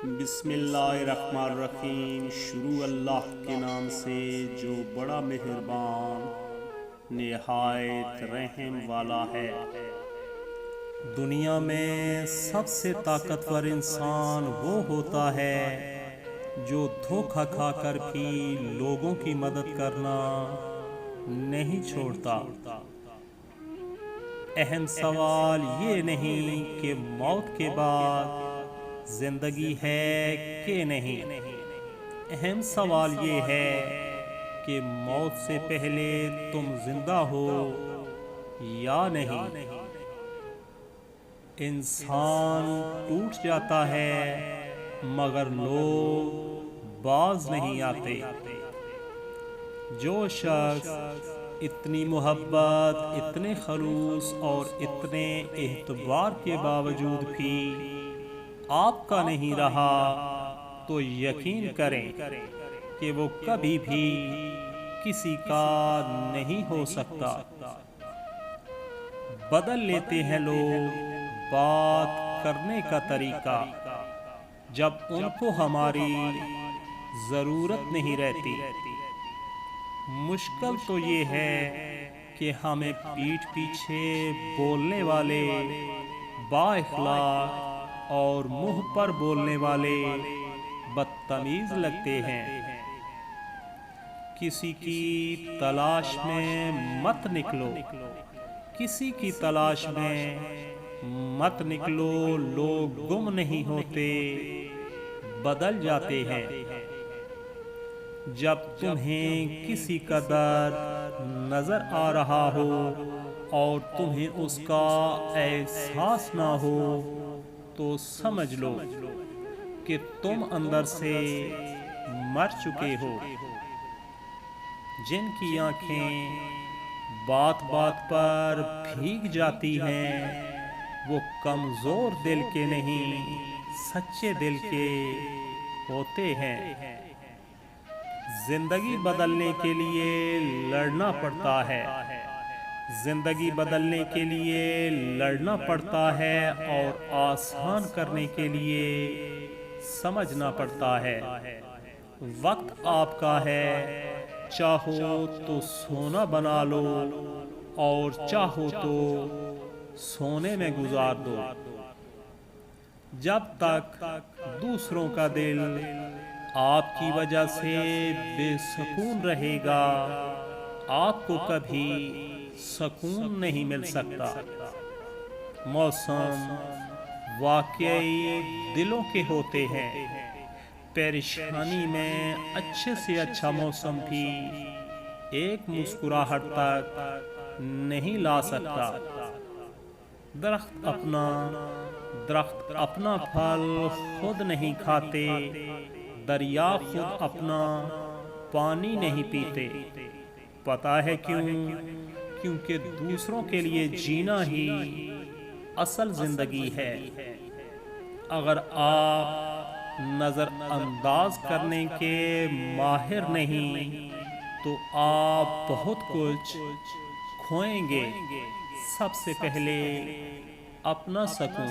بسم اللہ الرحمن الرحیم۔ شروع اللہ کے نام سے جو بڑا مہربان نہایت رحم والا ہے۔ دنیا میں سب سے طاقتور انسان وہ ہوتا ہے جو دھوکہ کھا کر بھی لوگوں کی مدد کرنا نہیں چھوڑتا۔ اہم سوال یہ نہیں کہ موت کے بعد زندگی ہے کہ نہیں، اہم سوال یہ ہے کہ موت سے پہلے تم زندہ ہو یا نہیں۔ انسان ٹوٹ جاتا ہے مگر لوگ باز نہیں آتے۔ جو شخص اتنی محبت، اتنے خلوص اور اتنے اعتبار کے باوجود بھی آپ کا نہیں رہا تو یقین کریں کہ وہ کبھی بھی کسی کا نہیں ہو سکتا۔ بدل لیتے ہیں لوگ بات کرنے کا طریقہ جب ان کو ہماری ضرورت نہیں رہتی۔ مشکل تو یہ ہے کہ ہمیں پیٹھ پیچھے بولنے والے، با اخلاق اور منہ پر بولنے والے بدتمیز لگتے ہیں۔ کسی کی تلاش میں مت نکلو، کسی کی تلاش میں مت نکلو۔ لوگ گم نہیں ہوتے، بدل جاتے ہیں۔ جب تمہیں کسی کا درد نظر آ رہا ہو اور تمہیں اس کا احساس نہ ہو تو سمجھ لو کہ تم اندر سے مر چکے ہو۔ جن کی آنکھیں بات بات پر بھیگ جاتی ہیں وہ کمزور دل کے نہیں، سچے دل کے ہوتے ہیں۔ زندگی بدلنے کے لیے لڑنا پڑتا ہے، زندگی بدلنے کے لیے لڑنا پڑتا ہے اور آسان کرنے کے لیے سمجھنا پڑتا ہے۔ وقت آپ کا ہے، چاہو تو سونا بنا لو اور چاہو تو سونے میں گزار دو۔ جب تک دوسروں کا دل آپ کی وجہ سے بے سکون رہے گا آپ کو کبھی سکون نہیں مل سکتا۔ موسم واقعی دلوں کے ہوتے ہیں۔ پریشانی میں اچھے سے اچھا موسم بھی ایک مسکراہٹ تک نہیں لا سکتا۔ درخت اپنا پھل خود نہیں کھاتے، دریا خود اپنا پانی نہیں پیتے۔ پتہ ہے کیوں؟ کیونکہ دوسروں کے لیے جینا ہی اصل زندگی ہے۔ اگر آپ نظر انداز کرنے کے ماہر نہیں تو آپ بہت کچھ کھوئیں گے۔ سب سے پہلے اپنا سکون۔